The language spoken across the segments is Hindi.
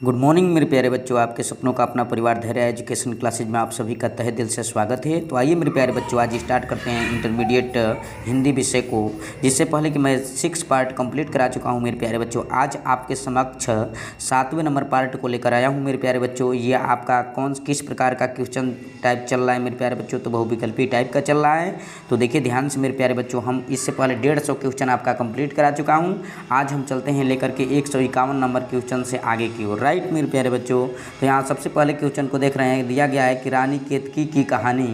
गुड मॉर्निंग मेरे प्यारे बच्चों, आपके सपनों का अपना परिवार धैर्य एजुकेशन क्लासेज में आप सभी का तहे दिल से स्वागत है। तो आइए मेरे प्यारे बच्चों, आज स्टार्ट करते हैं इंटरमीडिएट हिंदी विषय को। जिससे पहले कि मैं 6 पार्ट कंप्लीट करा चुका हूं मेरे प्यारे बच्चों, आज आपके समक्ष 7वें नंबर पार्ट को लेकर आया हूं मेरे प्यारे बच्चों। ये आपका किस प्रकार का क्वेश्चन टाइप चल रहा है मेरे प्यारे बच्चों, तो बहुविकल्पी टाइप का चल रहा है। तो देखिए ध्यान से मेरे प्यारे बच्चों, हम इससे पहले 150 क्वेश्चन आपका कंप्लीट करा चुका हूँ। आज हम चलते हैं लेकर के 151 नंबर क्वेश्चन से आगे की ओर। राइट मेरे प्यारे बच्चों, तो यहाँ सबसे पहले क्वेश्चन को देख रहे हैं। दिया गया है कि रानी केतकी की कहानी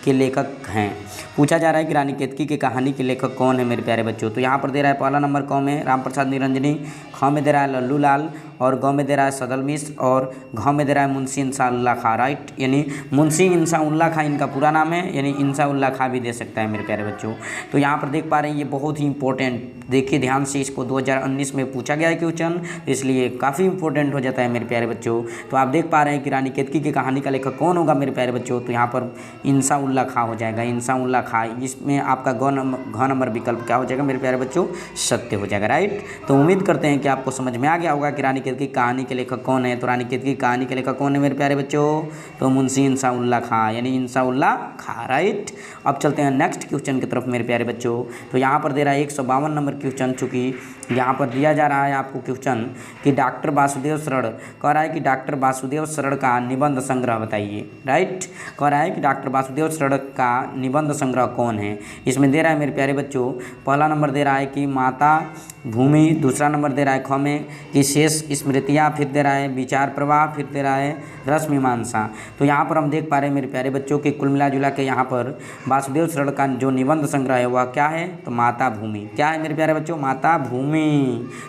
के लेखक हैं। पूछा जा रहा है कि रानी केतकी की कहानी के लेखक कौन है मेरे प्यारे बच्चों। तो यहाँ पर दे रहा है पहला नंबर क में राम प्रसाद निरंजनी, ख में दे रहा है लल्लू लाल, और ग में दे रहा है सदल मिश्र, और घ में दे रहा है मुंशी इंसाउल्लाह खां। राइट, यानी मुंशी इंसाउल्लाह खां इनका पूरा नाम है, यानी इंसाउल्लाह खां भी दे सकता है मेरे प्यारे बच्चों। तो यहाँ पर देख पा रहे हैं ये बहुत ही इंपॉर्टेंट, देखिए ध्यान से, इसको 2019 में पूछा गया है क्वेश्चन, इसलिए काफ़ी इंपॉर्टेंट हो जाता है मेरे प्यारे बच्चों। तो आप देख पा रहे हैं कि रानी केतकी की कहानी का लेखक कौन होगा मेरे प्यारे बच्चों। तो यहाँ पर इंसाउल्लाह खां हो जाएगा, इंसाउल्लाह खां। इसमें आपका घ नंबर विकल्प क्या हो जाएगा मेरे प्यारे बच्चों, सत्य हो जाएगा। राइट, तो उम्मीद करते हैं कि आपको समझ में आ गया होगा कि रानी केतकी की कहानी के लेखक कौन है। तो रानी केतकी की कहानी के लेखक कौन है मेरे प्यारे बच्चों, तो मुंशी इंसाउल्लाह खां, यानी इंसाउल्लाह खां। राइट, अब चलते हैं नेक्स्ट क्वेश्चन की तरफ मेरे प्यारे बच्चों। तो यहाँ पर दे रहा है 152 नंबर क्वेश्चन, चूँकि यहाँ पर दिया जा रहा है आपको क्वेश्चन कि डॉक्टर वासुदेव शरण, कह रहा है कि डॉक्टर वासुदेव शरण का निबंध संग्रह बताइए। राइट, कह रहा है कि डॉक्टर वासुदेव शरण का निबंध संग्रह कौन है। इसमें दे रहा है मेरे प्यारे बच्चों, पहला नंबर दे रहा है कि माता भूमि, दूसरा नंबर दे रहा है ख में कि शेष स्मृतियाँ, फिर दे रहा है विचार प्रवाह, फिर दे रहा है रस मीमांसा। तो यहाँ पर हम देख पा रहे हैं मेरे प्यारे बच्चों कि कुल मिला जुला के यहाँ पर वासुदेव शरण का जो निबंध संग्रह है वह क्या है, तो माता भूमि। क्या है मेरे प्यारे बच्चों, माता भूमि।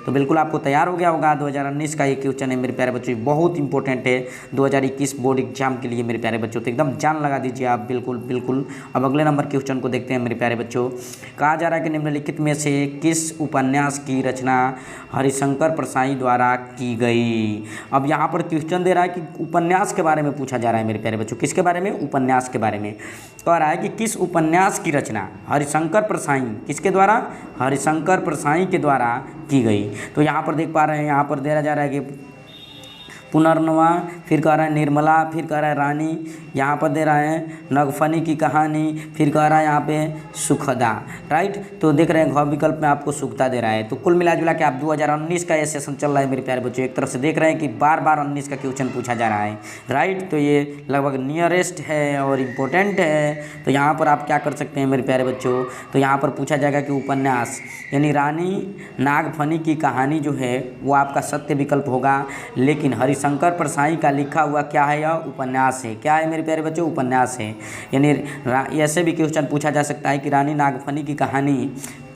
तो बिल्कुल आपको तैयार हो गया होगा। 2019 का ये क्वेश्चन है मेरे प्यारे बच्चों, बहुत इंपॉर्टेंट है 2021 बोर्ड एग्जाम के लिए मेरे प्यारे बच्चों। तो एकदम जान लगा दीजिए आप, बिल्कुल बिल्कुल। अब अगले नंबर क्वेश्चन को देखते हैं मेरे प्यारे बच्चों। कहा जा रहा है कि निम्नलिखित में से किस उपन्यास की रचना हरिशंकर परसाई द्वारा की गई। अब यहाँ पर क्वेश्चन दे रहा है कि उपन्यास के बारे में पूछा जा रहा है मेरे प्यारे बच्चों। किसके बारे में, उपन्यास के बारे में। कह रहा है कि किस उपन्यास की रचना हरिशंकर परसाई, किसके द्वारा, हरिशंकर परसाई के द्वारा की गई। तो यहाँ पर देख पा रहे हैं, यहाँ पर दे जा रहा है कि पुनर्नवा, फिर कह रहा है निर्मला, फिर कह रहा है रानी, यहाँ पर दे रहा है नगफनी की कहानी, फिर कह रहा है यहाँ पे सुखदा। राइट, तो देख रहे हैं घ विकल्प में आपको सुखदा दे रहा है। तो कुल मिला जुला के आप 2019 का ये सेशन चल रहा है मेरे प्यारे बच्चों। एक तरफ से देख रहे हैं कि बार बार 19 का क्वेश्चन पूछा जा रहा है। राइट, तो ये लगभग नियरेस्ट है और इम्पोर्टेंट है। तो यहाँ पर आप क्या कर सकते हैं मेरे प्यारे बच्चों, तो यहाँ पर पूछा जाएगा कि उपन्यास, यानी रानी नागफनी की कहानी जो है वो आपका सत्य विकल्प होगा, लेकिन हरिशंकर परसाई का लिखा हुआ क्या है, यह उपन्यास है। क्या है मेरे प्यारे बच्चों, उपन्यास है। यानी ऐसे भी क्वेश्चन पूछा जा सकता है कि रानी नागफनी की कहानी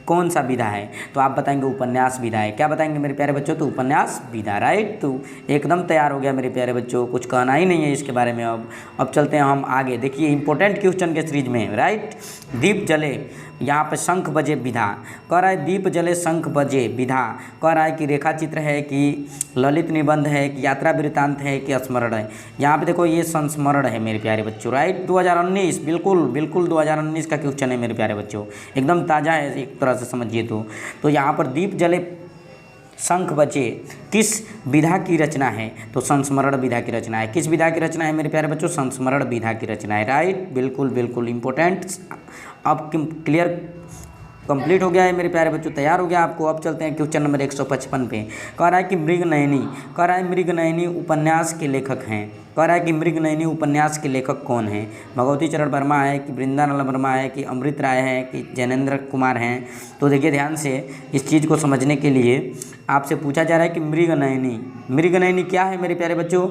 कौन सा विधा है, तो आप बताएंगे उपन्यास विधा है। क्या बताएंगे मेरे प्यारे बच्चों, तो उपन्यास विधा। राइट, तो एकदम तैयार हो गया मेरे प्यारे बच्चों, कुछ कहना ही नहीं है इसके बारे में। अब चलते हैं हम आगे। देखिए इंपॉर्टेंट क्वेश्चन के सीरीज में। राइट, दीप जले, यहाँ पे शंख बजे विधा, कह रहा है दीप जले शंख बजे विधा, कह रहा है कि रेखा चित्र है, कि ललित निबंध है, कि यात्रा वृत्तांत है, कि स्मरण है। यहाँ पे देखो ये संस्मरण है मेरे प्यारे बच्चों। राइट, 2019, बिल्कुल बिल्कुल 2019 का क्वेश्चन है मेरे प्यारे बच्चों, एकदम ताज़ा है एक तरह से समझिए। तो यहाँ पर दीप जले शंख बजे किस विधा की रचना है, तो संस्मरण विधा की रचना है। किस विधा की रचना है मेरे प्यारे बच्चों, संस्मरण विधा की रचना है। राइट, बिल्कुल बिल्कुल इम्पोर्टेंट। अब क्लियर कंप्लीट हो गया है मेरे प्यारे बच्चों, तैयार हो गया आपको। अब चलते हैं क्वेश्चन नंबर 155 पे। कह रहा है कि मृगनयनी, कह रहा है मृगनयनी उपन्यास के लेखक हैं। कह रहा है कि मृगनयनी उपन्यास के लेखक कौन हैं, भगवती चरण वर्मा है, कि वृंदालाल वर्मा है, कि अमृत राय है, कि जैनेन्द्र कुमार हैं। तो देखिए ध्यान से, इस चीज़ को समझने के लिए आपसे पूछा जा रहा है कि मृगनयनी, मृगनयनी क्या है मेरे प्यारे बच्चों।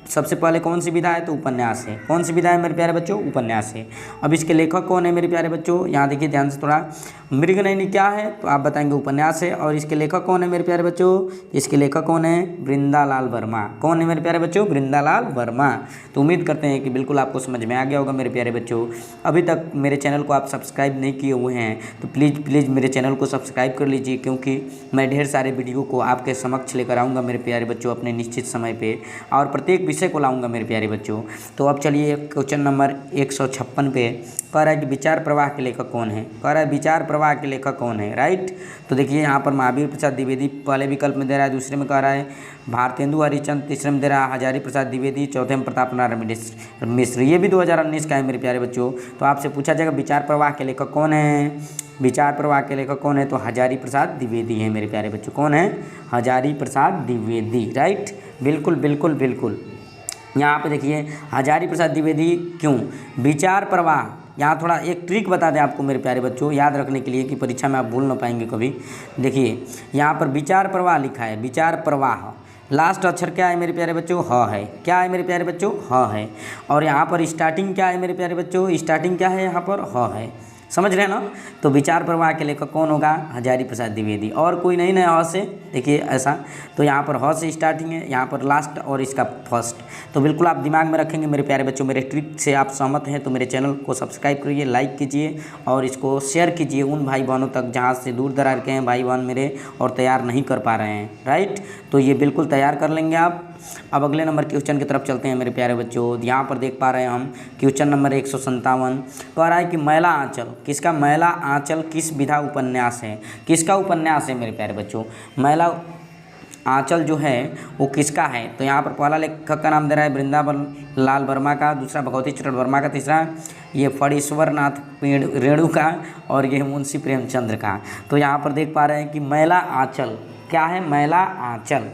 सबसे पहले कौन सी विधा है, तो उपन्यास है। कौन सी विधा है मेरे प्यारे बच्चों, उपन्यास है। अब इसके लेखक कौन है मेरे प्यारे बच्चों, यहाँ देखिए ध्यान से थोड़ा, मृगनयनी क्या है, तो आप बताएंगे उपन्यास है। और इसके लेखक कौन है मेरे प्यारे बच्चों, इसके लेखक कौन है, वृंदालाल वर्मा। कौन है मेरे प्यारे बच्चों, वृंदालाल वर्मा। तो उम्मीद करते हैं कि बिल्कुल आपको समझ में आ गया होगा मेरे प्यारे बच्चों। अभी तक मेरे चैनल को आप सब्सक्राइब नहीं किए हुए हैं तो प्लीज़ मेरे चैनल को सब्सक्राइब कर लीजिए, क्योंकि मैं ढेर सारे वीडियो को आपके समक्ष लेकर आऊँगा मेरे प्यारे बच्चों अपने निश्चित समय पर, और प्रत्येक विषय को लाऊँगा मेरे प्यारे बच्चों। तो अब चलिए क्वेश्चन नंबर 156 पे कह रहा है कि विचार प्रवाह के लेखक कौन है, कह रहा है विचार प्रवाह के लेखक कौन है, राइट। तो देखिए यहाँ पर महावीर प्रसाद द्विवेदी पहले विकल्प में दे रहा है, दूसरे में कह रहा है भारतेंदु हरिश्चंद्र, तीसरे में दे रहा है हजारी प्रसाद द्विवेदी, चौथे में प्रताप नारायण मिश्र। ये भी 2019 का है मेरे प्यारे बच्चों। तो आपसे पूछा जाएगा विचार प्रवाह के लेखक कौन है, विचार प्रवाह के लेखक कौन है, तो हजारी प्रसाद द्विवेदी है मेरे प्यारे बच्चों। कौन है, हजारी प्रसाद द्विवेदी, राइट। बिल्कुल बिल्कुल बिल्कुल। यहाँ पे देखिए हजारी प्रसाद द्विवेदी क्यों, विचार प्रवाह, यहाँ थोड़ा एक ट्रिक बता दें आपको मेरे प्यारे बच्चों याद रखने के लिए कि परीक्षा में आप भूल ना पाएंगे कभी। देखिए यहाँ पर विचार प्रवाह लिखा है, विचार प्रवाह, लास्ट अक्षर क्या है मेरे प्यारे बच्चों, ह है। क्या है मेरे प्यारे बच्चों, ह है। और यहाँ पर स्टार्टिंग क्या है मेरे प्यारे बच्चों, स्टार्टिंग क्या है यहाँ पर, ह है। समझ रहे हैं ना। तो विचार प्रवाह के लेखक कौन होगा, हजारी प्रसाद द्विवेदी, और कोई नहीं ना ह से। देखिए ऐसा, तो यहाँ पर ह से स्टार्टिंग है, यहाँ पर लास्ट और इसका फर्स्ट। तो बिल्कुल आप दिमाग में रखेंगे मेरे प्यारे बच्चों। मेरे ट्रिक से आप सहमत हैं तो मेरे चैनल को सब्सक्राइब करिए, लाइक कीजिए और इसको शेयर कीजिए उन भाई बहनों तक जहाँ से दूर दरार के हैं भाई बहन मेरे और तैयार नहीं कर पा रहे हैं, राइट। तो ये बिल्कुल तैयार कर लेंगे आप। अब अगले नंबर क्वेश्चन की तरफ चलते हैं मेरे प्यारे बच्चों। यहाँ पर देख पा रहे हैं हम क्वेश्चन नंबर 157 कह रहा है कि मैला आंचल, किसका मैला आंचल किस विधा उपन्यास है, किसका उपन्यास है मेरे प्यारे बच्चों। मैला आंचल जो है वो किसका है, तो यहाँ पर पहला लेखक का नाम दे रहा है वृंदावन लाल वर्मा का, दूसरा भगवती चरण वर्मा का, तीसरा ये फणीश्वर नाथ रेणु का, और ये मुंशी प्रेमचंद्र का। तो यहाँ पर देख पा रहे हैं कि मैला आंचल क्या है, मैला आंचल,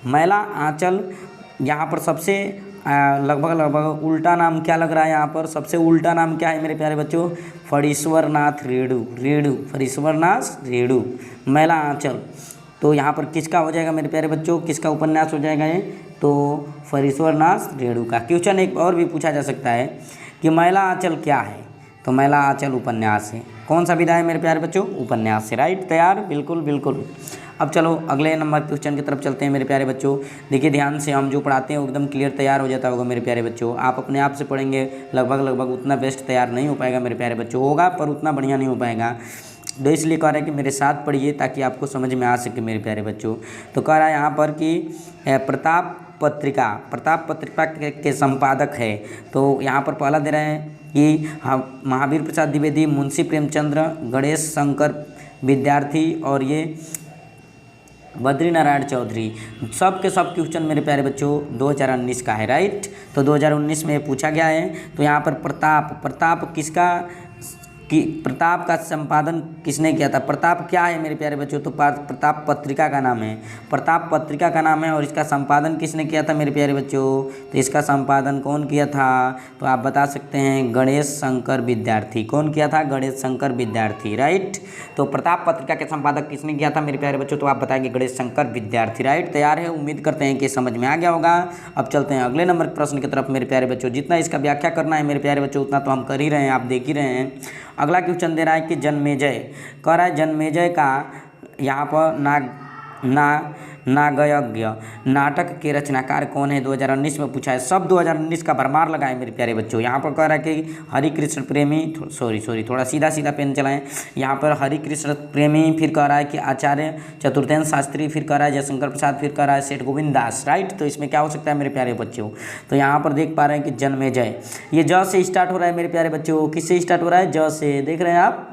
मैला आंचल। यहाँ पर सबसे लगभग उल्टा नाम क्या लग रहा है, यहाँ पर सबसे उल्टा नाम क्या है मेरे प्यारे बच्चों, फणीश्वर नाथ रेणु, फणीश्वर नाथ रेणु, मैला आंचल। तो यहाँ पर किसका हो जाएगा मेरे प्यारे बच्चों, किसका उपन्यास हो जाएगा ये, तो फणीश्वर नाथ रेणु का। क्वेश्चन एक और भी पूछा जा सकता है कि मैला आंचल क्या है, तो मैला आंचल उपन्यास है। कौन सा विधा है मेरे प्यारे बच्चों, उपन्यास है, राइट। तैयार, बिल्कुल बिल्कुल। अब चलो अगले नंबर क्वेश्चन की तरफ चलते हैं मेरे प्यारे बच्चों। देखिए ध्यान से, हम जो पढ़ाते हैं वो एकदम क्लियर तैयार हो जाता होगा मेरे प्यारे बच्चों। आप अपने आप से पढ़ेंगे लगभग उतना बेस्ट तैयार नहीं हो पाएगा मेरे प्यारे बच्चों, होगा पर उतना बढ़िया नहीं हो पाएगा। तो इसलिए कह रहा है कि मेरे साथ पढ़िए ताकि आपको समझ में आ सके मेरे प्यारे बच्चों। तो कह रहा है यहाँ पर कि प्रताप पत्रिका के संपादक है। तो यहाँ पर पहला दे रहे हैं कि हम महावीर प्रसाद द्विवेदी, मुंशी प्रेमचंद्र, गणेश शंकर विद्यार्थी और ये बद्री नारायण चौधरी। सब के सब क्वेश्चन मेरे प्यारे बच्चों 2019 का है, राइट। तो 2019 में पूछा गया है। तो यहाँ पर प्रताप किसका कि प्रताप का संपादन किसने किया था, प्रताप क्या है मेरे प्यारे बच्चों, तो प्रताप पत्रिका का नाम है, प्रताप पत्रिका का नाम है। और इसका संपादन किसने किया था मेरे प्यारे बच्चों, तो इसका संपादन कौन किया था, तो आप बता सकते हैं गणेश शंकर विद्यार्थी। कौन किया था, गणेश शंकर विद्यार्थी, राइट। तो प्रताप पत्रिका के संपादक किसने किया था मेरे प्यारे बच्चों, तो आप बताएंगे गणेश शंकर विद्यार्थी, राइट। तैयार है, उम्मीद करते हैं कि समझ में आ गया होगा। अब चलते हैं अगले नंबर प्रश्न की तरफ मेरे प्यारे बच्चों। जितना इसका व्याख्या करना है मेरे प्यारे बच्चों उतना तो हम कर ही रहे हैं, आप देख ही रहे हैं। अगला क्वेश्चन दे रहा है कि जन्मेजय, कह रहा है जन्मेजय का यहाँ पर नागयज्ञ नाटक के रचनाकार कौन है, 2019 में पूछा है। सब 2019 का भरमार लगाए मेरे प्यारे बच्चों। यहाँ पर कह रहा है कि हरिकृष्ण प्रेमी, सॉरी थोड़ा सीधा पेन चलाएं। यहाँ पर हरिकृष्ण प्रेमी, फिर कह रहा है कि आचार्य चतुर्थेन शास्त्री, फिर कह रहा है जयशंकर प्रसाद, फिर कह रहा है सेठ गोविंद दास, राइट। तो इसमें क्या हो सकता है मेरे प्यारे बच्चों, तो यहाँ पर देख पा रहे हैं कि जन्मेजय, ये ज से स्टार्ट हो रहा है मेरे प्यारे बच्चों। किससे स्टार्ट हो रहा है, ज से, देख रहे हैं आप।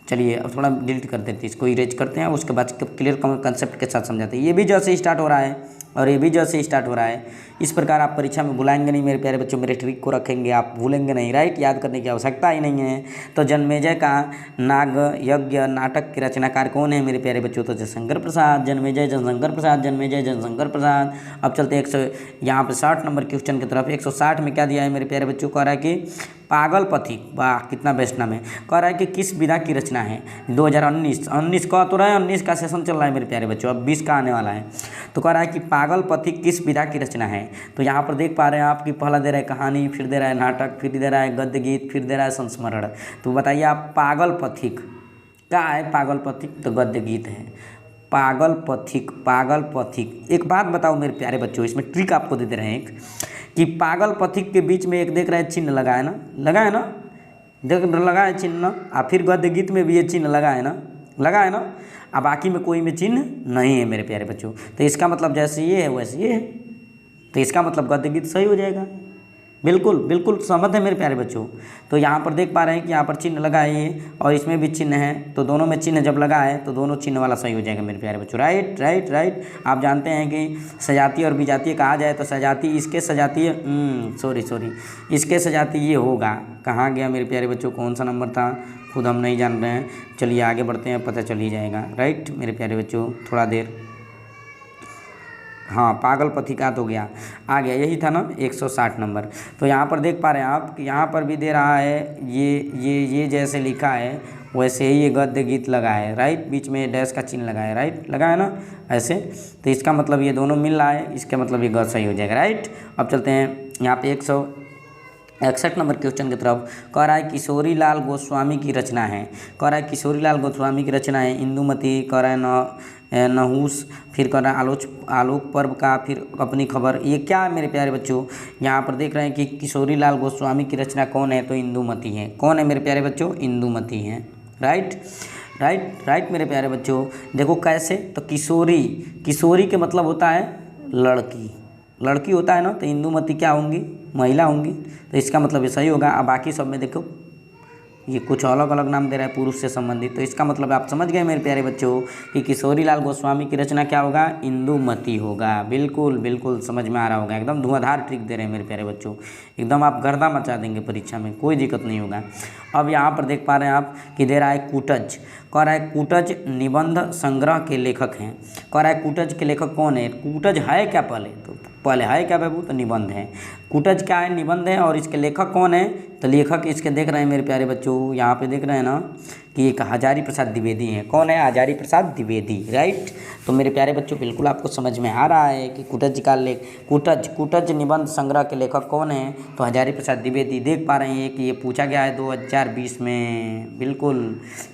चलिए अब थोड़ा डिलीट कर देते हैं, इसको इरेज करते हैं, उसके बाद क्लियर कंसेप्ट के साथ समझाते हैं। ये भी ज से स्टार्ट हो रहा है और ये भी ज से स्टार्ट हो रहा है। इस प्रकार आप परीक्षा में भुलाएंगे नहीं मेरे प्यारे बच्चों, मेरे ट्रिक को रखेंगे, आप भूलेंगे नहीं, राइट। याद करने की आवश्यकता ही नहीं है। तो जन्मेजय का नाग यज्ञ नाटक के रचनाकार कौन है मेरे प्यारे बच्चों, तो जयशंकर प्रसाद, जन्मेजय जनशंकर प्रसाद, जन्मेजय जनशंकर प्रसाद। अब चलते हैं यहाँ पर 60 नंबर क्वेश्चन की तरफ। 160 में क्या दिया है मेरे प्यारे बच्चों, कह रहा है कि पागल पथिक, वाह कितना बेस्ट नाम है। कह रहा है कि किस विधा की रचना है, 2019 का तो रहा है, 19 का सेशन चल रहा है मेरे प्यारे बच्चों, अब 20 का आने वाला है। तो कह रहा है कि पागल पथिक किस विधा की रचना है। तो यहाँ पर देख पा रहे हैं आप कि पहला दे रहा है कहानी, फिर दे रहा है नाटक, फिर दे रहा है गद्य गीत, फिर दे रहा है संस्मरण। तो बताइए आप पागल पथिक क्या है, पागल पथिक तो गद्य गीत है। पागल पथिक एक बात बताओ मेरे प्यारे बच्चों, इसमें ट्रिक आपको दे रहे हैं एक, कि पागल पथिक के बीच में एक देख रहे हैं चिन्ह लगा है ना, देख लगा है चिन्ह, और फिर गद्य गीत में भी ये चिन्ह लगा है ना, अब बाकी में कोई में चिन्ह नहीं है मेरे प्यारे बच्चों। तो इसका मतलब जैसे ये है वैसे ये है, तो इसका मतलब गद्य गीत सही हो जाएगा। बिल्कुल बिल्कुल सहमत है मेरे प्यारे बच्चों। तो यहाँ पर देख पा रहे हैं कि यहाँ पर चिन्ह लगा है ये, और इसमें भी चिन्ह है, तो दोनों में चिन्ह जब लगा है तो दोनों चिन्ह वाला सही हो जाएगा मेरे प्यारे बच्चों। Right right right. आप जानते हैं कि सजातीय और विजातीय कहा जाए तो सजातीय इसके सजातीय सॉरी इसके सजातीय ये होगा। कहाँ गया मेरे प्यारे बच्चों, कौन सा नंबर था, खुद हम नहीं जान रहे हैं। चलिए आगे बढ़ते हैं, पता चल ही जाएगा। राइट मेरे प्यारे बच्चों, थोड़ा देर, हाँ पागल पथिकात हो गया, आ गया, यही था ना 160 नंबर। तो यहाँ पर देख पा रहे हैं आप कि यहाँ पर भी दे रहा है ये जैसे लिखा है वैसे ही ये गद्य गीत लगा है। राइट, बीच में डैश का चिन्ह लगा है। राइट, लगा है ना ऐसे, तो इसका मतलब ये दोनों मिल रहा है, इसका मतलब ये गद्य सही हो जाएगा। राइट, अब चलते हैं यहाँ पे 161 नंबर क्वेश्चन की तरफ। कह रहा है किशोरी लाल गोस्वामी की रचना है। कह रहा है किशोरी लाल गोस्वामी की रचना है इंदुमती, कह रहा है नहुस, फिर कह रहा है आलोक पर्व का, फिर अपनी खबर। ये क्या है मेरे प्यारे बच्चों, यहाँ पर देख रहे हैं कि किशोरी लाल गोस्वामी की रचना कौन है, तो इंदुमती है। कौन है मेरे प्यारे बच्चों, इंदुमती है। राइट राइट राइट मेरे प्यारे बच्चों, देखो कैसे, तो किशोरी के मतलब होता है लड़की होता है ना, तो इंदुमती क्या होंगी, महिला होंगी, तो इसका मतलब ये सही होगा। अब बाकी सब में देखो ये कुछ अलग अलग नाम दे रहा है पुरुष से संबंधित, तो इसका मतलब आप समझ गए मेरे प्यारे बच्चों कि किशोरी लाल गोस्वामी की रचना क्या होगा, इंदुमती होगा। बिल्कुल बिल्कुल समझ में आ रहा होगा, एकदम धुआंधार ट्रिक दे रहे हैं मेरे प्यारे बच्चों, एकदम आप गर्दा मचा देंगे परीक्षा में, कोई दिक्कत नहीं होगा। अब यहाँ पर देख पा रहे हैं आप कि दे रहा है कूटज। कह रहा है कूटज निबंध संग्रह के लेखक हैं। कह रहा है कूटज के लेखक कौन है, कूटज है क्या, पहले है क्या बाबू, तो निबंध है। कूटज क्या है, निबंध है, और इसके लेखक कौन है, तो लेखक इसके देख रहे हैं मेरे प्यारे बच्चों, यहाँ पे देख रहे हैं ना कि एक हजारी प्रसाद द्विवेदी हैं। कौन है, हजारी प्रसाद द्विवेदी। राइट, तो मेरे प्यारे बच्चों बिल्कुल आपको समझ में आ रहा है कि कूटज निबंध संग्रह के लेखक कौन है, तो हजारी प्रसाद द्विवेदी। देख पा रहे हैं कि ये पूछा गया है 2020 में, बिल्कुल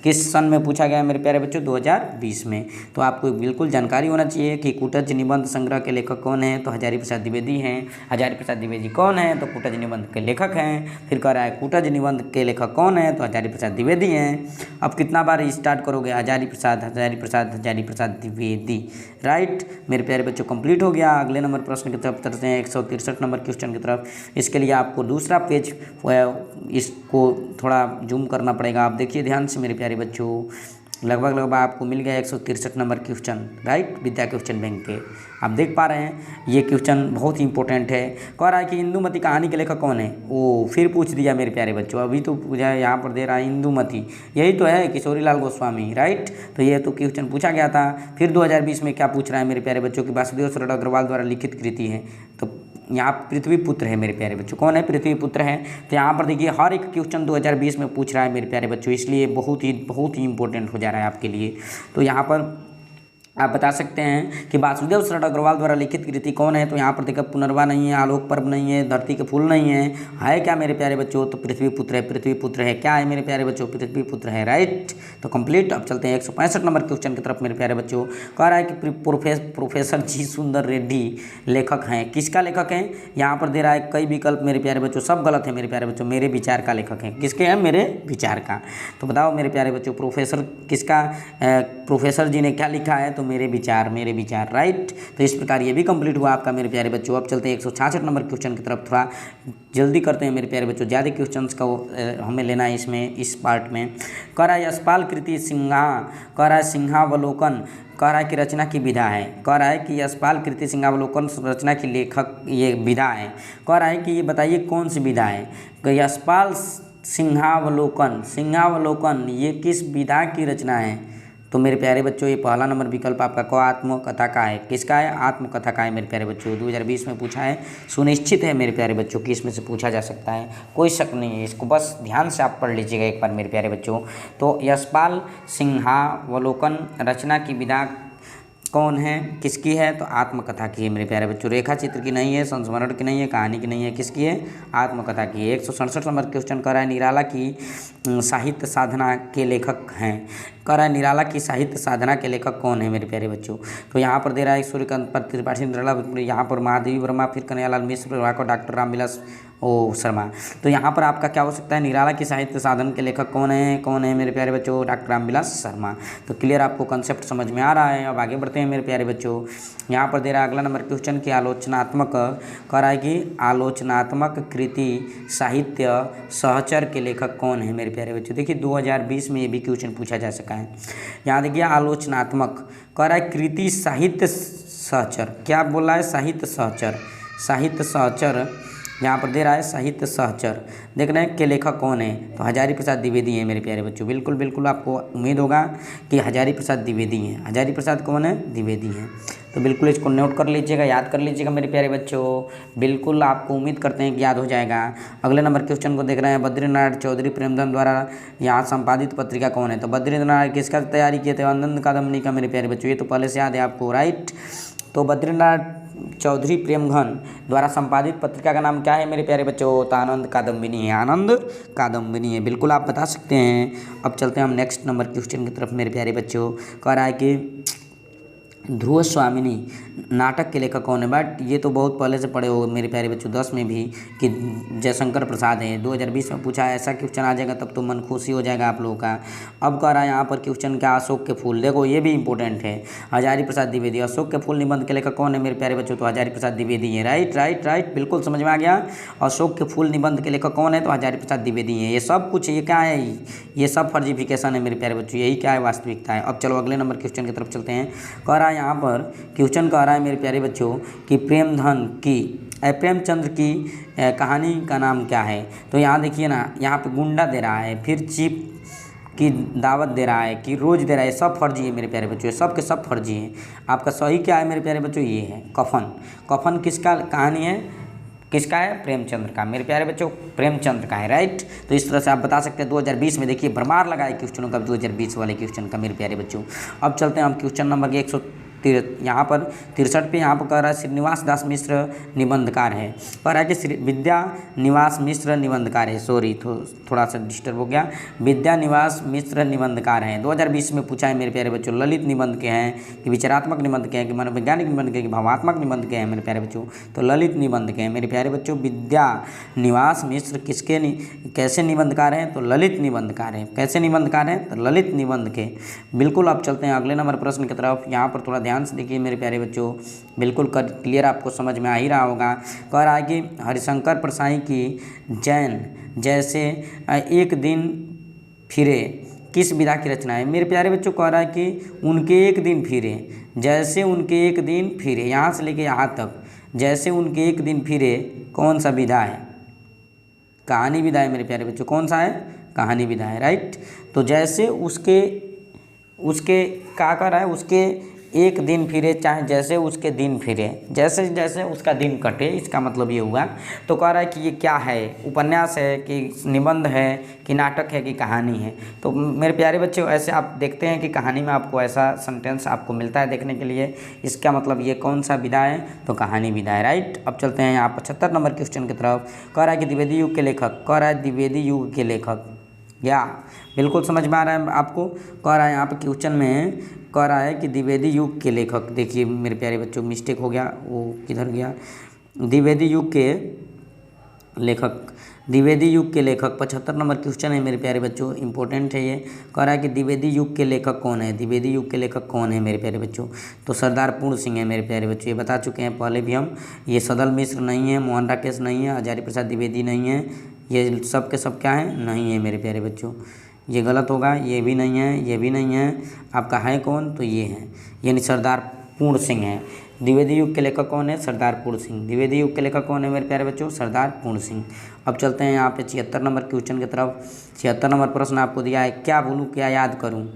किस सन में पूछा गया है मेरे प्यारे बच्चों, 2020 में। तो आपको बिल्कुल जानकारी होना चाहिए कि कूटज निबंध संग्रह के लेखक कौन है, तो हजारी प्रसाद द्विवेदी हैं। हजारी प्रसाद द्विवेदी कौन है, तो कूटज निबंध के लेखक हैं। फिर कह रहा है कूटज निबंध के लेखक कौन है, तो हजारी प्रसाद द्विवेदी हैं। अब कितना बार स्टार्ट करोगे, हजारी प्रसाद द्विवेदी। राइट मेरे प्यारे बच्चों, कंप्लीट हो गया। अगले नंबर प्रश्न की तरफ चलते हैं, 163 नंबर क्वेश्चन की तरफ। इसके लिए आपको दूसरा पेज इसको थोड़ा जूम करना पड़ेगा। आप देखिए ध्यान से मेरे प्यारे बच्चों, लगभग आपको मिल गया 163 नंबर क्वेश्चन। राइट, विद्या क्वेश्चन बैंक के आप देख पा रहे हैं, ये क्वेश्चन बहुत ही इंपॉर्टेंट है। कह रहा है कि इंदुमती कहानी के लेखक कौन है, ओ फिर पूछ दिया मेरे प्यारे बच्चों, अभी तो पूछा यहाँ पर दे रहा है इंदुमती, यही तो है किशोरी लाल गोस्वामी। राइट, तो ये तो क्वेश्चन पूछा गया था। फिर 2020 में क्या पूछ रहा है मेरे प्यारे बच्चों की वासुदेव सरल अग्रवाल द्वारा लिखित कृति है, तो यहाँ पृथ्वी पुत्र है मेरे प्यारे बच्चों। कौन है, पृथ्वी पुत्र है। तो यहाँ पर देखिए हर एक क्वेश्चन 2020 में पूछ रहा है मेरे प्यारे बच्चों, इसलिए बहुत ही इंपॉर्टेंट हो जा रहा है आपके लिए। तो यहाँ पर आप बता सकते हैं कि वासुदेव सरल अग्रवाल द्वारा लिखित कृति कौन है, तो यहाँ पर देखिए पुनर्वा नहीं है, आलोक पर्व नहीं है, धरती के फूल नहीं है क्या मेरे प्यारे बच्चों, तो पृथ्वी पुत्र है। क्या है मेरे प्यारे बच्चों, पृथ्वी पुत्र है। राइट, तो कंप्लीट। अब चलते हैं 165 नंबर क्वेश्चन की तरफ मेरे प्यारे बच्चों। कह रहा है कि प्रोफेसर जी सुंदर रेड्डी लेखक हैं। किसका लेखक हैं, यहाँ पर दे रहा है कई विकल्प मेरे प्यारे बच्चों, सब गलत है मेरे प्यारे बच्चों। मेरे विचार का लेखक है, किसके हैं, मेरे विचार का। तो बताओ मेरे प्यारे बच्चों प्रोफेसर किसका, प्रोफेसर जी ने क्या लिखा है, तो मेरे विचार। राइट, तो इस प्रकार ये भी कंप्लीट हुआ आपका मेरे प्यारे बच्चों। अब चलते हैं 166 नंबर क्वेश्चन की तरफ, थोड़ा जल्दी करते हैं मेरे प्यारे बच्चों, ज़्यादा क्वेश्चंस का हमें लेना है इसमें, इस पार्ट में। कह रहा है यशपाल कृति सिंहा, कह रहा है सिंहावलोकन, कह रहा है कि रचना की विधा है। कह रहा है कि यशपाल कृति सिंहावलोकन रचना की लेखक ये विधा है। कह रहा है कि ये बताइए कौन सी विधा है, यशपाल सिंहावलोकन ये किस विधा की रचना है, तो मेरे प्यारे बच्चों ये पहला नंबर विकल्प आपका को आत्मकथा का है। किसका है, आत्मकथा का है मेरे प्यारे बच्चों। 2020 में पूछा है, सुनिश्चित है मेरे प्यारे बच्चों कि इसमें से पूछा जा सकता है, कोई शक नहीं है, इसको बस ध्यान से आप पढ़ लीजिएगा एक बार मेरे प्यारे बच्चों। तो यशपाल सिंहावलोकन रचना की विधा कौन है, किसकी है, तो आत्मकथा की है मेरे प्यारे बच्चों। रेखा चित्र की नहीं है, संस्मरण की नहीं है, कहानी की नहीं है, किसकी है, आत्मकथा की है। 167 नंबर क्वेश्चन कर रहा है निराला की साहित्य साधना के लेखक हैं। कह रहा है निराला की साहित्य साधना के लेखक कौन है मेरे प्यारे बच्चों। तो यहाँ पर दे रहा है सूर्यकांत त्रिपाठी निराला, यहाँ पर महादेवी वर्मा, फिर कन्हैयालाल मिश्र, प्रभाकर, डॉक्टर रामविलास शर्मा। तो यहाँ पर आपका क्या हो सकता है, निराला की साहित्य साधन के लेखक कौन है मेरे प्यारे बच्चों, डॉक्टर रामविलास शर्मा। तो क्लियर, आपको कंसेप्ट समझ में आ रहा है। अब आगे बढ़ते हैं मेरे प्यारे बच्चों। यहाँ पर दे रहा है अगला नंबर क्वेश्चन की आलोचनात्मक, कह रहा है कि आलोचनात्मक कृति साहित्य सहचर के लेखक कौन है मेरे प्यारे बच्चों। देखिए 2020 में ये भी क्वेश्चन पूछा जा सका है। यहाँ देखिए आलोचनात्मक कह रहा है कृति साहित्य सहचर, क्या बोल रहा है, साहित्य सहचर, साहित्य सहचर यहाँ पर दे रहा है साहित्य सहचर, देख रहे हैं के लेखक कौन है। तो हजारी प्रसाद द्विवेदी हैं मेरे प्यारे बच्चों। बिल्कुल बिल्कुल आपको उम्मीद होगा कि हजारी प्रसाद द्विवेदी हैं। हजारी प्रसाद कौन है, द्विवेदी हैं। तो बिल्कुल इसको नोट कर लीजिएगा, याद कर लीजिएगा मेरे प्यारे बच्चों। बिल्कुल आपको उम्मीद करते हैं कि याद हो जाएगा। अगले नंबर क्वेश्चन को देख रहे हैं, बद्रीनारायण चौधरी प्रेमधन द्वारा यहाँ संपादित पत्रिका कौन है। तो बद्रीनारायण किसका तैयारी किए थे, आनंद कादम्बनी का मेरे प्यारे बच्चों। ये तो पहले से याद है आपको, राइट। तो बद्रीनारायण चौधरी प्रेमघन द्वारा संपादित पत्रिका का नाम क्या है मेरे प्यारे बच्चों, तो आनंद कादम्बिनी है, आनंद कादम्बिनी है। बिल्कुल आप बता सकते हैं। अब चलते हैं हम नेक्स्ट नंबर क्वेश्चन की तरफ मेरे प्यारे बच्चों। कह रहा है कि ध्रुव स्वामिनी नाटक के लेखक कौन है। बट ये तो बहुत पहले से पढ़े हो मेरे प्यारे बच्चों 10 में भी कि जयशंकर प्रसाद है। 2020 में पूछा है, ऐसा क्वेश्चन आ जाएगा तब तो मन खुशी हो जाएगा आप लोगों का। अब कह रहा है यहाँ पर क्वेश्चन क्या, अशोक के फूल, देखो ये भी इंपॉर्टेंट है। हजारी प्रसाद द्विवेदी, अशोक के फूल निबंध के लेखक कौन है मेरे प्यारे बच्चों, तो हजारी प्रसाद द्विवेदी है, राइट राइट राइट, बिल्कुल समझ में आ गया। अशोक के फूल निबंध के लेखक कौन है, तो हजारी प्रसाद द्विवेदी है। ये सब कुछ ये क्या है, ये सब फर्जिफिकेशन है मेरे प्यारे बच्चों, यही क्या है, वास्तविकता है। अब चलो अगले नंबर क्वेश्चन की तरफ चलते हैं। कह रहा है यहाँ पर क्वेश्चन कह रहा है मेरे प्यारे बच्चों कि प्रेमचंद्र की कहानी का नाम क्या है। तो यहाँ देखिए ना, यहाँ पे गुंडा दे रहा है, फिर चीप की दावत दे रहा है, कि रोज दे रहा है, सब फर्जी है मेरे प्यारे बच्चों, सब के सब फर्जी हैं। आपका सही क्या है मेरे प्यारे बच्चों, ये है कफन। कफन किसका कहानी है, किसका है, प्रेमचंद्र का मेरे प्यारे बच्चों, प्रेमचंद्र का है, राइट। तो इस तरह से आप बता सकते हैं। 2020 में देखिए भरमार लगाए क्वेश्चनों का, 2020 वाले क्वेश्चन का मेरे प्यारे बच्चों। अब चलते हैं हम क्वेश्चन नंबर यहाँ पर 63 पे यहाँ पर कह रहा है श्रीनिवास दास मिश्र निबंधकार है। कह रहा है कि विद्या निवास मिश्र निबंधकार है, सॉरी थोड़ा सा डिस्टर्ब हो गया, विद्या निवास मिश्र निबंधकार हैं। 2020 में पूछा है मेरे प्यारे बच्चों, ललित निबंध के हैं कि विचारात्मक निबंध के हैं कि मनोवैज्ञानिक निबंध के हैं कि भावात्मक निबंध के हैं मेरे प्यारे बच्चों। तो ललित निबंध के हैं मेरे प्यारे बच्चों। विद्या निवास मिश्र किसके कैसे निबंधकार हैं, तो ललित निबंधकार हैं। कैसे निबंधकार हैं, तो ललित निबंध के। बिल्कुल अब चलते हैं अगले नंबर प्रश्न की तरफ। यहाँ पर थोड़ा ध्यान से देखिए मेरे प्यारे बच्चों, बिल्कुल क्लियर आपको समझ में आ ही रहा होगा। कह रहा है कि हरिशंकर परसाई की जैन जैसे एक दिन फिरे किस विधा की रचना है मेरे प्यारे बच्चों। कह रहा है कि उनके एक दिन फिरे, जैसे उनके एक दिन फिरे, यहाँ से लेके यहाँ तक, जैसे उनके एक दिन फिरे कौन सा विधा है, कहानी विधा है मेरे प्यारे बच्चों। कौन सा है, कहानी विधा है, राइट। तो जैसे उसके क्या कर रहा है, उसके एक दिन फिरे, चाहे जैसे उसके दिन फिरे, जैसे जैसे उसका दिन कटे, इसका मतलब ये हुआ। तो कह रहा है कि ये क्या है, उपन्यास है कि निबंध है कि नाटक है कि कहानी है। तो मेरे प्यारे बच्चों ऐसे आप देखते हैं कि कहानी में आपको ऐसा सेंटेंस आपको मिलता है देखने के लिए, इसका मतलब ये कौन सा विधा है, तो कहानी विधा है, राइट। अब चलते हैं यहाँ 75 नंबर क्वेश्चन की तरफ। कह रहा है कि द्विवेदी युग के लेखक, कह रहा है द्विवेदी युग के लेखक, या बिल्कुल समझ में आ रहा है आपको। कह रहा है यहाँ पे क्वेश्चन में कह रहा है कि द्विवेदी युग के लेखक, देखिए मेरे प्यारे बच्चों मिस्टेक हो गया, वो किधर गया, द्विवेदी युग के लेखक, द्विवेदी युग के लेखक 75 नंबर क्वेश्चन है मेरे प्यारे बच्चों, इंपॉर्टेंट है ये। कह रहा है कि द्विवेदी युग के लेखक कौन है, द्विवेदी युग के लेखक कौन है मेरे प्यारे बच्चों। तो सरदार पूर्ण सिंह है मेरे प्यारे बच्चों, ये बता चुके हैं पहले भी हम। ये सदल मिश्र नहीं है, मोहन राकेश नहीं है, हजारी प्रसाद द्विवेदी नहीं है, ये सब के सब क्या है, नहीं है मेरे प्यारे बच्चों। ये गलत होगा, ये भी नहीं है, ये भी नहीं है, आपका है कौन, तो ये है, यानी सरदार पूर्ण सिंह है। द्विवेदी युग के लेखक कौन है, सरदार पूर्ण सिंह। द्विवेदी युग के लेखक कौन है मेरे प्यारे बच्चों, सरदार पूर्ण सिंह। अब चलते हैं यहाँ पे 76 नंबर क्वेश्चन की तरफ। 76 नंबर प्रश्न आपको दिया है, क्या भूलूं क्या याद करूँ,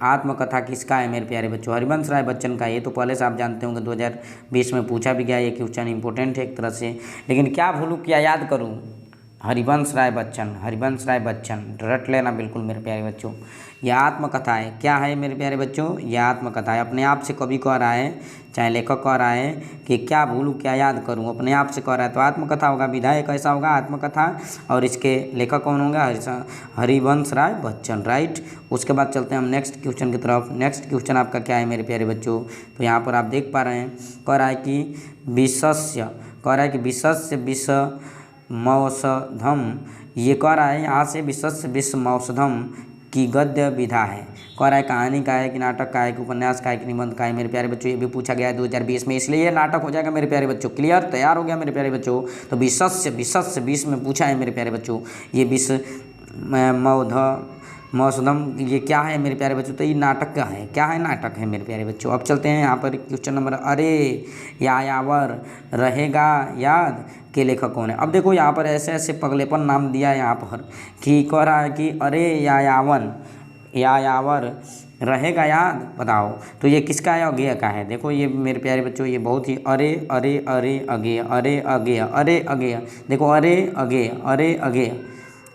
आत्मकथा किसका है मेरे प्यारे बच्चों, हरिवंश राय बच्चन का। ये तो पहले से आप जानते होंगे, 2020 में पूछा भी गया, ये क्वेश्चन इंपॉर्टेंट है एक तरह से। लेकिन क्या भूलूं क्या याद करूँ, हरिवंश राय बच्चन, हरिवंश राय बच्चन, रट लेना बिल्कुल मेरे प्यारे बच्चों। यह आत्मकथा है, क्या है मेरे प्यारे बच्चों, यह आत्मकथा है। अपने आप से कवि कह रहा है, चाहे लेखक कह रहा है कि क्या भूलूं क्या याद करूं, अपने आप से कह रहा है तो आत्मकथा होगा। विधायक कैसा होगा, आत्मकथा, और इसके लेखक कौन होंगे, हरिवंश राय बच्चन, राइट। उसके बाद चलते हैं हम नेक्स्ट क्वेश्चन की तरफ। नेक्स्ट क्वेश्चन आपका क्या है मेरे प्यारे बच्चों, तो यहाँ पर आप देख पा रहे हैं, कह रहा है कि विशस्य, कह रहा है कि विशस्य विषमौषधम, ये कह रहा है यहाँ से विशस्य विषमौषधम की गद्य विधा है। कह रहा है कहानी का है कि नाटक का है कि उपन्यास का है कि निबंध का है मेरे प्यारे बच्चों। ये भी पूछा गया है 2020 में, इसलिए ये नाटक हो जाएगा मेरे प्यारे बच्चों। क्लियर, तैयार हो गया मेरे प्यारे बच्चों। तो विशस्य 20 में पूछा है मेरे प्यारे बच्चों। ये विष मौसदम ये क्या है मेरे प्यारे बच्चों, तो ये नाटक का है, क्या है, नाटक है मेरे प्यारे बच्चों। अब चलते हैं यहाँ पर क्वेश्चन नंबर, अरे यायावर रहेगा याद के लेखक कौन है। अब देखो यहाँ पर ऐसे ऐसे पगलेपन नाम दिया है यहाँ पर कि कह रहा है कि अरे यायावर रहेगा याद, बताओ तो ये किसका है, अगेय का है। देखो ये मेरे प्यारे बच्चों ये बहुत ही अरे अरे अरे अगेय, अरे अगेय, अरे अगेय, देखो अरे अगेय, अरे अगेय,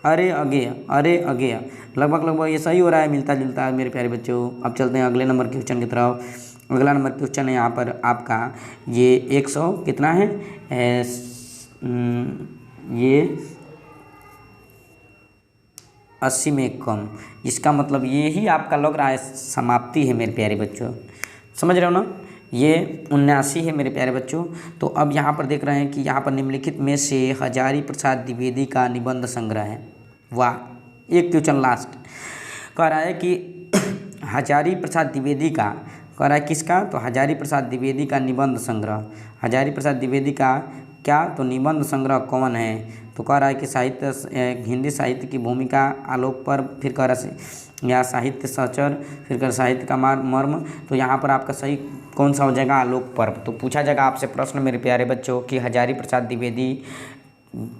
अरे अगेय, अरे अगेय, लगभग ये सही हो रहा है, मिलता जुलता है मेरे प्यारे बच्चों। अब चलते हैं अगले नंबर क्वेश्चन की तरफ। अगला नंबर क्वेश्चन है यहाँ पर आपका, ये 100 कितना है, ये 80 में कम, इसका मतलब ये ही आपका लग रहा है समाप्ति है मेरे प्यारे बच्चों, समझ रहे हो ना। ये 79 है मेरे प्यारे बच्चों। तो अब यहाँ पर देख रहे हैं कि यहाँ पर निम्नलिखित में से हजारी प्रसाद द्विवेदी का निबंध संग्रह है। वाह, एक क्वेश्चन लास्ट, कह रहा है कि हजारी प्रसाद द्विवेदी का, कह रहा है किसका, तो हजारी प्रसाद द्विवेदी का निबंध संग्रह, हजारी प्रसाद द्विवेदी का क्या, तो निबंध संग्रह कौन है। तो कह रहा है कि साहित्य, हिंदी साहित्य की भूमिका आलोक पर, फिर कह रहा है या साहित्य सहचर, फिर कर साहित्य का मर्म। तो यहाँ पर आपका सही कौन सा हो जाएगा, आलोक पर्व। तो पूछा जाएगा आपसे प्रश्न मेरे प्यारे बच्चों कि हजारी प्रसाद द्विवेदी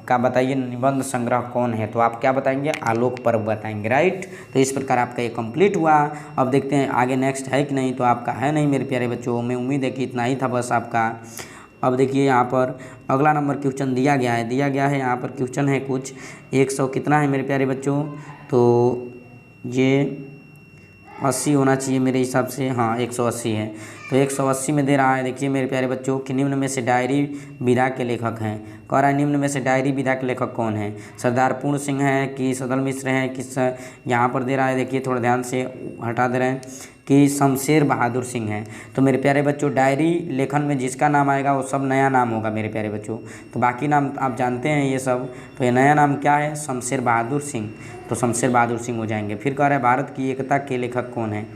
का बताइए निबंध संग्रह कौन है, तो आप क्या बताएंगे, आलोक पर्व बताएंगे, राइट। तो इस प्रकार आपका ये कंप्लीट हुआ। अब देखते हैं आगे नेक्स्ट है कि नहीं, तो आपका है नहीं मेरे प्यारे बच्चों। मैं उम्मीद है कि इतना ही था बस आपका। अब देखिए यहाँ पर अगला नंबर क्वेश्चन दिया गया है यहाँ पर क्वेश्चन है कुछ 100 कितना है मेरे प्यारे बच्चों, तो ये 80 होना चाहिए मेरे हिसाब से, हाँ 180 है। तो 180 में दे रहा है, देखिए मेरे प्यारे बच्चों कि निम्न में से डायरी विधा के लेखक हैं। कह रहा है निम्न में से डायरी विधा के लेखक कौन है, सरदार पूर्ण सिंह है कि सदल मिश्र है, किस यहाँ पर दे रहा है, देखिए थोड़ा ध्यान से हटा दे रहे हैं कि शमशेर बहादुर सिंह है। तो मेरे प्यारे बच्चों डायरी लेखन में जिसका नाम आएगा वो सब नया नाम होगा मेरे प्यारे बच्चों। तो बाकी नाम आप जानते हैं ये सब, तो ये नया नाम क्या है, शमशेर बहादुर सिंह, तो शमशेर बहादुर सिंह हो जाएंगे। फिर कह रहा है भारत की एकता के लेखक कौन है,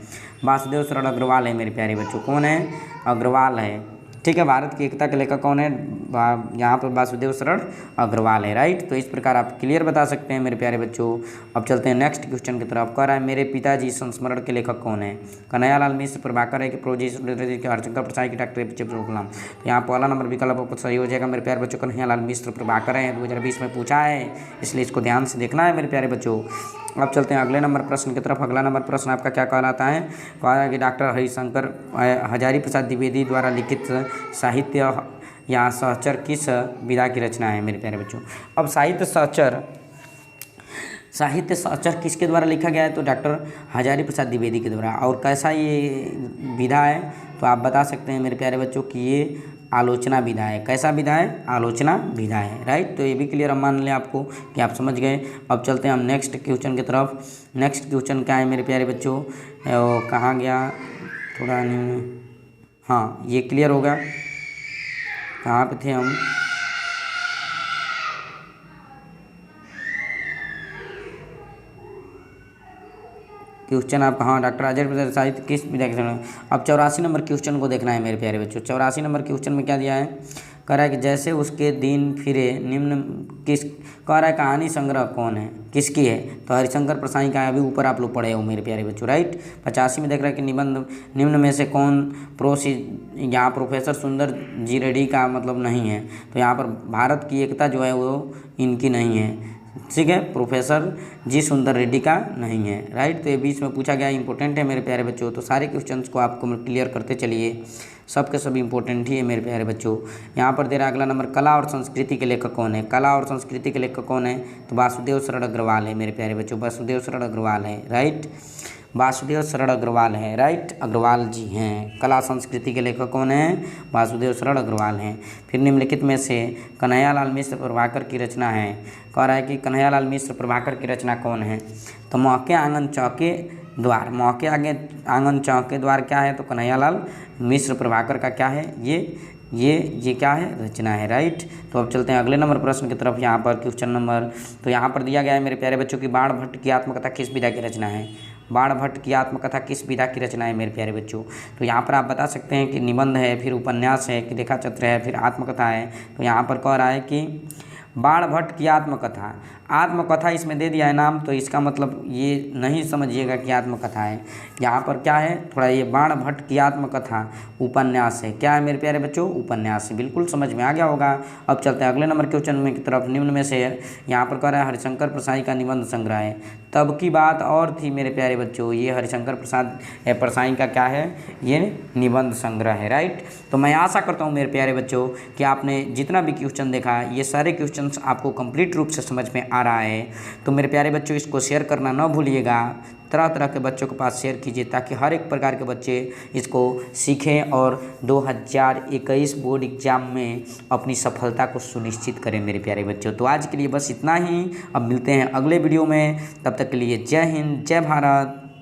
वासुदेव शरण अग्रवाल है मेरे प्यारे बच्चों, कौन है, अग्रवाल है, ठीक है। भारत की एकता के लेखक कौन है, यहाँ पर वासुदेव शरण अग्रवाल है, राइट। तो इस प्रकार आप क्लियर बता सकते हैं मेरे प्यारे बच्चों। अब चलते हैं नेक्स्ट क्वेश्चन की तरफ। कह रहा है मेरे पिताजी संस्मरण के लेखक कौन है, कन्हैयालाल मिश्र, प्रभाकर है कि प्रोजी के हरशंकर प्रसाद की डॉक्टर एपीजे अब्दुल कलाम। तो यहाँ पहला नंबर विकल्प सही हो जाएगा मेरे प्यारे बच्चों, कन्हैयालाल मिश्र प्रभाकर है, 2020 में पूछा है, इसलिए इसको ध्यान से देखना है मेरे प्यारे बच्चों। अब चलते हैं अगले नंबर प्रश्न की तरफ। अगला नंबर प्रश्न आपका क्या कहलाता है, कह रहा है कि डॉक्टर हरिशंकर हजारी प्रसाद द्विवेदी द्वारा लिखित साहित्य या सहचर किस विधा की रचना है मेरे प्यारे बच्चों। अब साहित्य सहचर किसके द्वारा लिखा गया है, तो डॉक्टर हजारी प्रसाद द्विवेदी के द्वारा। और कैसा ये विधा है, तो आप बता सकते हैं मेरे प्यारे बच्चों कि ये आलोचना विधा है। कैसा विधा है, आलोचना विधा है, राइट। तो ये भी क्लियर हम मान लें आपको कि आप समझ गए। अब चलते हैं हम नेक्स्ट क्वेश्चन की तरफ। नेक्स्ट क्वेश्चन क्या है मेरे प्यारे बच्चों, कहाँ गया, थोड़ा हाँ ये क्लियर होगा, कहाँ पे थे हम, क्वेश्चन आप, हाँ डॉक्टर हजारी प्रसाद साहित्य किस विधा के। अब 84 नंबर क्वेश्चन को देखना है मेरे प्यारे बच्चों। 84 नंबर क्वेश्चन में क्या दिया है, कह रहा है कि जैसे उसके दिन फिरे निम्न किस, कह रहा है कहानी संग्रह कौन है, किसकी है, तो हरिशंकर प्रसाई का है, अभी ऊपर आप लोग पढ़े हो मेरे प्यारे बच्चों, राइट। 85 में देख रहा है कि निबंध निम्न में से कौन यहाँ प्रोफेसर सुंदर जी रेड्डी का मतलब नहीं है, तो यहाँ पर भारत की एकता जो है वो इनकी नहीं है, ठीक है, प्रोफेसर जी सुंदर रेड्डी का नहीं है, राइट। तो ये बीच में पूछा गया, इंपॉर्टेंट है मेरे प्यारे बच्चों। तो सारे क्वेश्चंस को आपको क्लियर करते चलिए। सबके सब इंपॉर्टेंट ही है मेरे प्यारे बच्चों। यहाँ पर दे रहा है अगला नंबर, कला और संस्कृति के लेखक कौन है? कला और संस्कृति के लेखक कौन है? तो वासुदेव शरण अग्रवाल है मेरे प्यारे बच्चों, वासुदेव शरण अग्रवाल है, राइट। वासुदेव शरण अग्रवाल है, राइट, अग्रवाल जी हैं। कला संस्कृति के लेखक कौन हैं? वासुदेव शरण अग्रवाल हैं। फिर निम्नलिखित में से कन्हैयालाल मिश्र प्रभाकर की रचना है, कह रहा है कि कन्हैयालाल मिश्र प्रभाकर की रचना कौन है? तो महके आंगन चौके द्वार, महके आगे आंगन चौके द्वार क्या है? तो कन्हैयालाल मिश्र प्रभाकर का क्या है? ये क्या है? रचना है, राइट। तो अब चलते हैं अगले नंबर प्रश्न की तरफ। यहाँ पर क्वेश्चन नंबर, तो यहाँ पर दिया गया है मेरे प्यारे बच्चों की बाण भट्ट की आत्मकथा किस विधा की रचना है? बाण भट्ट की आत्मकथा किस विधा की रचना है मेरे प्यारे बच्चों? तो यहाँ पर आप बता सकते हैं कि निबंध है, फिर उपन्यास है, कि रेखाचित्र है, फिर आत्मकथा है। तो यहाँ पर कह रहा है कि बाण भट्ट की आत्मकथा, आत्मकथा इसमें दे दिया है नाम, तो इसका मतलब ये नहीं समझिएगा कि आत्मकथा है। यहाँ पर क्या है, थोड़ा ये बाण भट्ट की आत्मकथा उपन्यास है। क्या है मेरे प्यारे बच्चों? उपन्यास है। बिल्कुल समझ में आ गया होगा। अब चलते हैं अगले नंबर क्वेश्चन में की तरफ। निम्न में से यहाँ पर कह रहा है हरिशंकर प्रसाई का निबंध संग्रह है। तब की बात और थी मेरे प्यारे बच्चों, ये हरिशंकर प्रसाद प्रसाई का क्या है? ये निबंध संग्रह है, राइट। तो मैं आशा करता हूँ मेरे प्यारे बच्चों कि आपने जितना भी क्वेश्चन देखा, ये सारे क्वेश्चन आपको कंप्लीट रूप से समझ में आ रहा है। तो मेरे प्यारे बच्चों, इसको शेयर करना न भूलिएगा, तरह तरह के बच्चों के पास शेयर कीजिए, ताकि हर एक प्रकार के बच्चे इसको सीखें और 2021 बोर्ड एग्जाम में अपनी सफलता को सुनिश्चित करें मेरे प्यारे बच्चों। तो आज के लिए बस इतना ही, अब मिलते हैं अगले वीडियो में, तब तक के लिए जय हिंद, जय भारत।